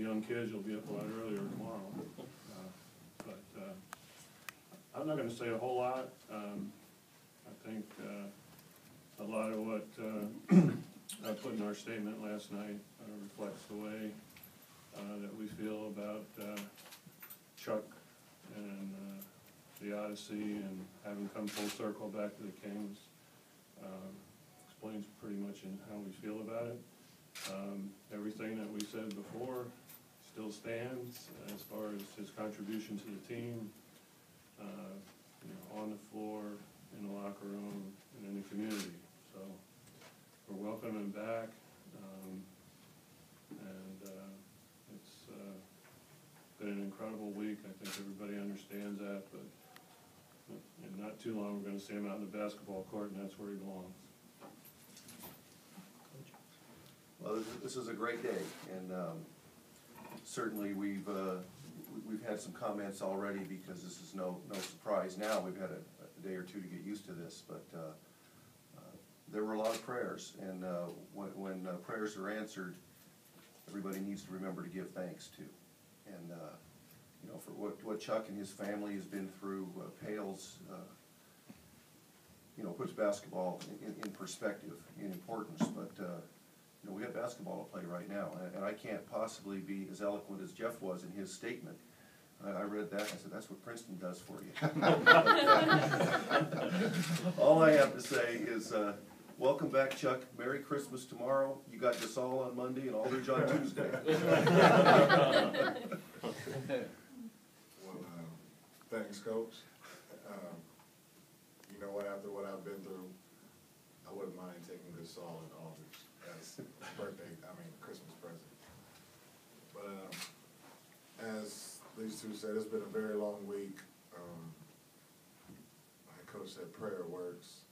young kids, you'll be up a lot earlier tomorrow. I'm not going to say a whole lot. I think a lot of what I put in our statement last night reflects the way that we feel about Chuck and the Odyssey and having come full circle back to the Kings. Explains pretty much in how we feel about it. Everything that we said before still stands as far as his contribution to the team, on the floor, in the locker room, and in the community. So we're welcoming him back, it's been an incredible week. I think everybody understands that, but in not too long we're going to see him out in the basketball court, and that's where he belongs. Well, this is a great day, and certainly we've had some comments already because this is no surprise now. We've had a day or two to get used to this, but there were a lot of prayers, and when prayers are answered, everybody needs to remember to give thanks to. And for what Chuck and his family has been through, pales, puts basketball in perspective, in importance. But we have basketball to play right now, and I can't possibly be as eloquent as Jeff was in his statement. I read that, and I said, that's what Princeton does for you. All I have to say is, welcome back, Chuck. Merry Christmas tomorrow. You got DeSalle on Monday and Aldridge on Tuesday. Well, thanks, Coach. You know what, after what I've been through, I wouldn't mind taking DeSalle and Aldridge as Christmas present. But as these two said, it's been a very long week. Like Coach said, prayer works.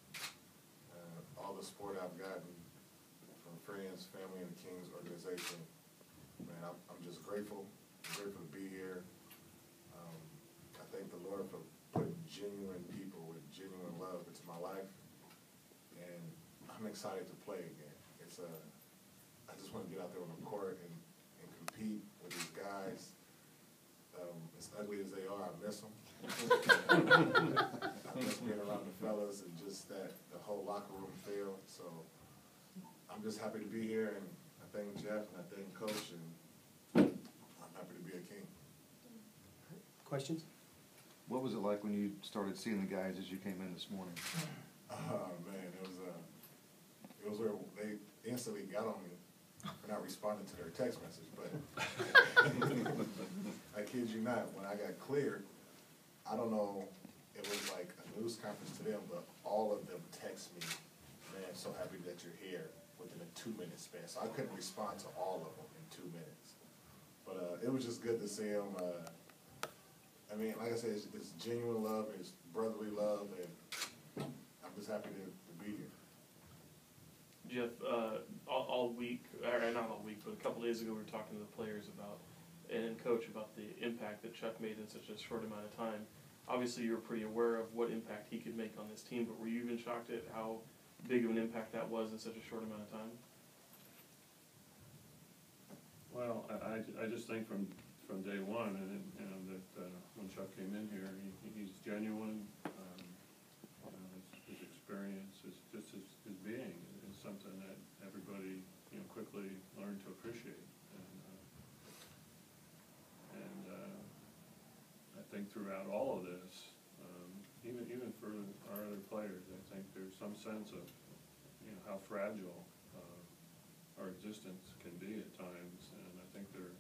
All the support I've gotten from friends, family, and the Kings organization, man, I'm just grateful. I'm grateful to be here. I thank the Lord for putting genuine people with genuine love into my life, and I'm excited to play again. I just want to get out there on the court and compete with these guys. As ugly as they are, I miss them. I miss being around the fellas and just the whole locker room feel. So I'm just happy to be here, and I thank Jeff and I thank Coach, and I'm happy to be a King. Questions? What was it like when you started seeing the guys as you came in this morning? Oh man, it was where they instantly got on me for not responding to their text message, but I kid you not, when I got cleared, I don't know, it was like a news conference to them, but all of them text me, man, so happy that you're here, within a 2-minute span. So I couldn't respond to all of them in 2 minutes. But it was just good to see them. Like I said, it's genuine love, it's brotherly love, and I'm just happy to be here. Jeff, all week, or not all week, but a couple days ago, we were talking to the players about, and Coach, about the impact that Chuck made in such a short amount of time. Obviously, you were pretty aware of what impact he could make on this team, but were you even shocked at how big of an impact that was in such a short amount of time? Well, I just think from day one, that when Chuck came in here, he's genuine. His experience, just his being is something that everybody quickly learned to appreciate. And I think throughout all of this, even for our other players, I think there's some sense of how fragile our existence can be at times, and I think there's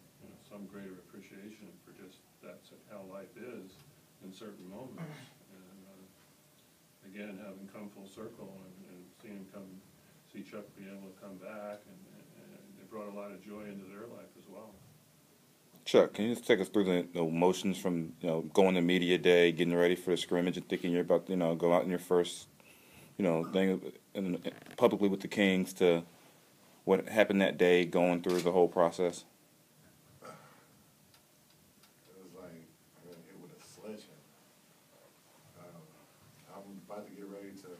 some greater appreciation for just that's how life is in certain moments. And again, having come full circle and seeing Chuck be able to come back, and it brought a lot of joy into their life as well. Chuck, can you just take us through the emotions from going to media day, getting ready for the scrimmage, and thinking you're about to go out in your first thing publicly with the Kings, to what happened that day, going through the whole process? It was like I got hit with a sledgehammer. I'm about to get ready to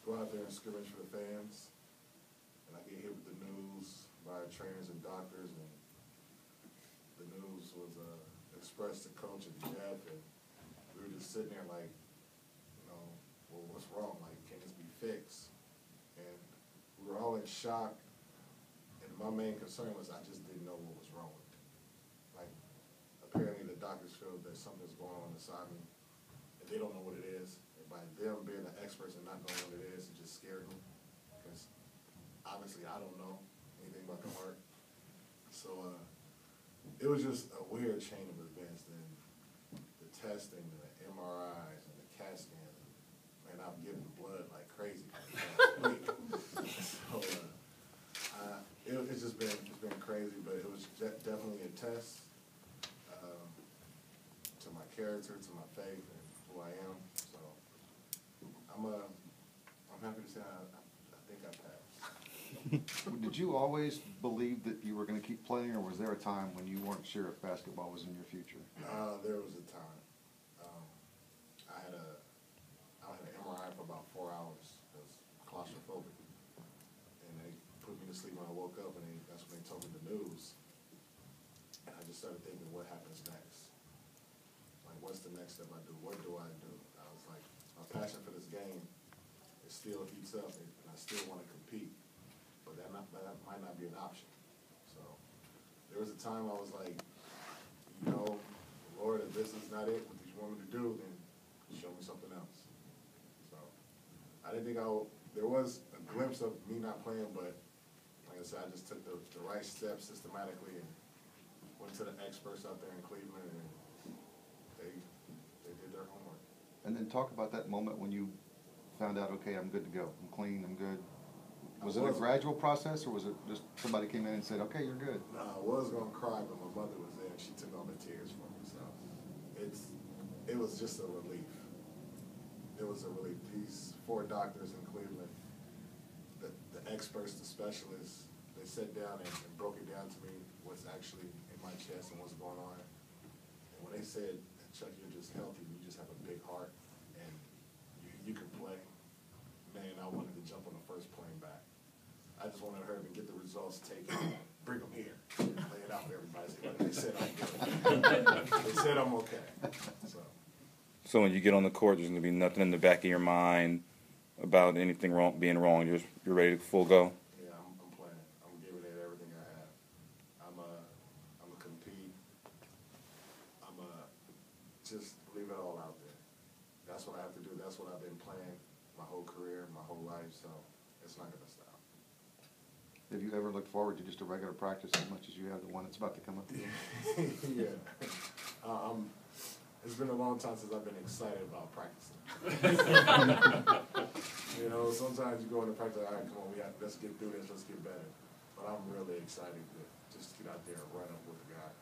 go out there and scrimmage for the fans, and I get hit with the news by trainers and doctors, and news was expressed to Coach and Jeff, and we were just sitting there like, you know, well, what's wrong? Like, can this be fixed? And we were all in shock, and my main concern was I just didn't know what was wrong with me. Like, apparently the doctors feel that something's going on inside me, and they don't know what it is. And by them being the experts and not knowing what it is, it just scared me, because obviously I don't know anything about the heart. So it was just a weird chain of events. Then the testing, the MRIs, and the CAT scans. Man, I'm giving blood like crazy. So it's been crazy, but it was definitely a test to my character, to my faith, and who I am. So I'm happy to say I think I passed. Did you always believe that you were going to keep playing, or was there a time when you weren't sure if basketball was in your future? There was a time. I had an MRI for about 4 hours. I was claustrophobic. And they put me to sleep when I woke up, and that's when they told me the news. And I just started thinking, what happens next? Like, what's the next step I do? What do I do? I was like, my passion for this game is still heats up, and I still want to compete. But that might not be an option. So there was a time I was like, you know, Lord, if this is not it, what you want me to do, then show me something else. So I didn't think there was a glimpse of me not playing, but like I said, I just took the right steps systematically and went to the experts out there in Cleveland, and they did their homework. And then talk about that moment when you found out, okay, I'm good to go. I'm clean, I'm good. Was it a gradual process, or was it just somebody came in and said, okay, you're good? No, I was going to cry, but my mother was there, and she took all the tears for me. So it was just a relief. It was a relief. These 4 doctors in Cleveland, the experts, the specialists, they sat down and broke it down to me what's actually in my chest and what's going on. And when they said, Chuck, you're just healthy, you just have a big heart, and you can play, man, I wanted to jump on the first plane back. I just wanted her to get the results taken, bring them here, lay it out for everybody. They said I'm good. They said I'm okay. So when you get on the court, there's going to be nothing in the back of your mind about anything being wrong. You're ready to full go. Yeah, I'm playing. I'm giving it everything I have. I'm a compete. I'm a just leave it all out there. That's what I have to do. That's what I've been playing my whole career, my whole life. So it's not gonna stop. Have you ever looked forward to just a regular practice as much as you have the one that's about to come up? Yeah. It's been a long time since I've been excited about practicing. You know, sometimes you go into practice, all right, come on, let's get through this, let's get better. But I'm really excited to just get out there and run up with the guys.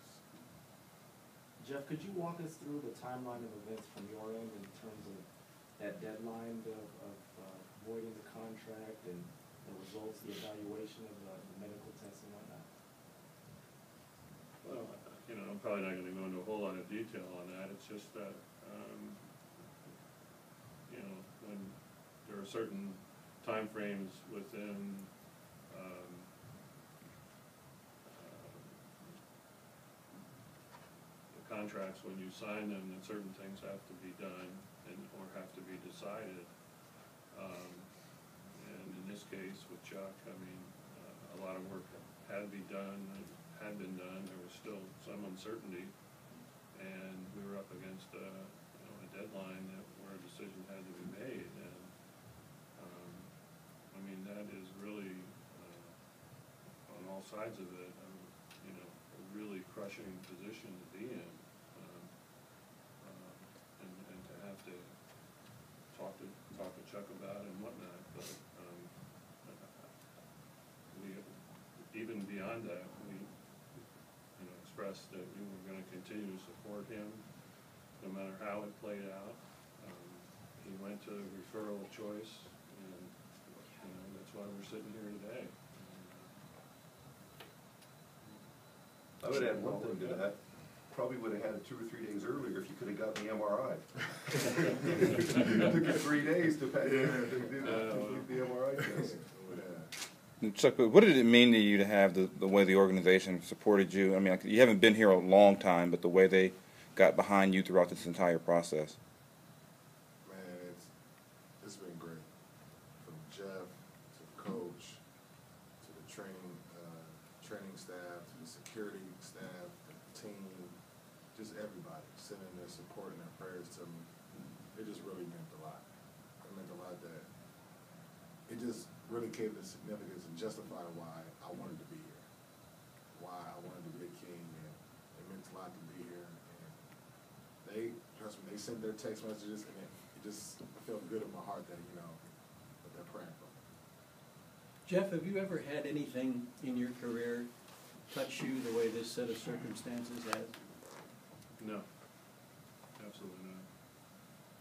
Jeff, could you walk us through the timeline of events from your end in terms of that deadline of voiding the contract and the results, the evaluation of the medical tests and whatnot? Well, you know, I'm probably not going to go into a whole lot of detail on that. It's just that, you know, when there are certain time frames within the contracts when you sign them, that certain things have to be done or have to be decided. And in this case with Chuck, I mean, a lot of work had been done. There was still some uncertainty, and we were up against a deadline where a decision had to be made. And I mean, that is really on all sides of it, you know, a really crushing position to be in, and to have to talk to Chuck about it and whatnot. But even beyond that, we expressed that we were going to continue to support him no matter how it played out. He went to referral of choice, and that's why we're sitting here today. I would add one thing to that. Probably would have had it 2 or 3 days earlier if you could have gotten the MRI. It took you 3 days to complete the MRI test. Chuck, but what did it mean to you to have the way the organization supported you? I mean, like, you haven't been here a long time, but the way they got behind you throughout this entire process. Man, it's been great. From Jeff to the coach to the training staff to the security staff, the team, just everybody sending their support and their prayers to me. It just really meant a lot. It meant a lot that it just really gave the significance and justified why I wanted to be here, why I wanted to be a King, and it meant a lot to be here. And they, trust me, they sent their text messages, and it just felt good in my heart that, you know, that they're praying for me. Jeff, have you ever had anything in your career touch you the way this set of circumstances has? No, absolutely not.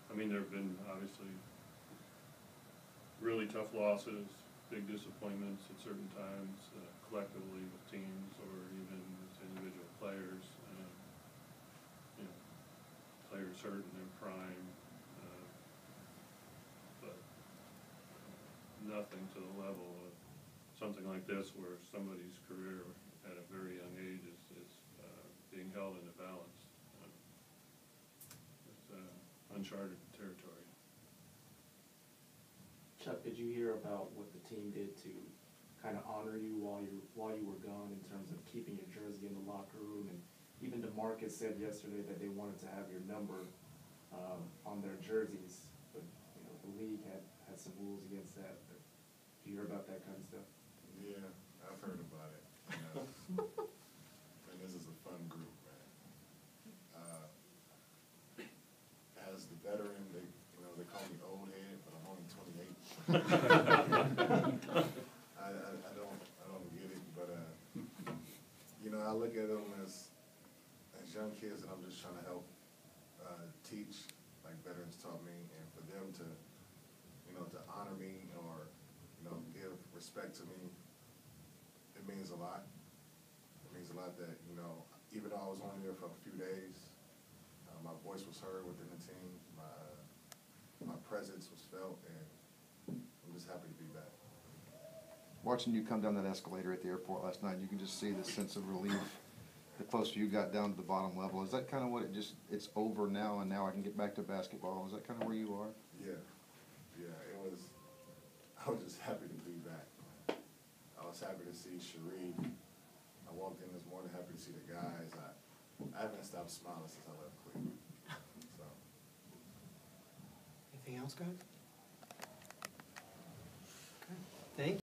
I mean, there have been obviously really tough losses, big disappointments at certain times, collectively with teams or even as individual players. You know, players hurt in their prime, but nothing to the level of something like this, where somebody's career at a very young age is being held in a balance. It's uncharted territory. Chuck, did you hear about what the team did to kind of honor you while you were gone in terms of keeping your jersey in the locker room? And even DeMarcus said yesterday that they wanted to have your number on their jerseys, but you know the league had some rules against that. But did you hear about that kind of stuff? Yeah, I've heard about it. You know, and this is a fun group, man. As the veteran, they call me old head, but I'm only 28. I don't get it, but you know, I look at them as young kids, and I'm just trying to help teach like veterans taught me, and for them to, you know, to honor me or, you know, give respect to me, it means a lot. It means a lot that, you know, even though I was only there for a few days, my voice was heard within the team. My presence was felt, and I'm just happy to be back. Watching you come down that escalator at the airport last night, you can just see the sense of relief the closer you got down to the bottom level. Is that kind of what it's over now, and now I can get back to basketball? Is that kind of where you are? Yeah, it was. I was just happy to be back. I was happy to see Sheree. I walked in this morning, happy to see the guys. I haven't stopped smiling since I left Cleveland. So. Anything else, guys?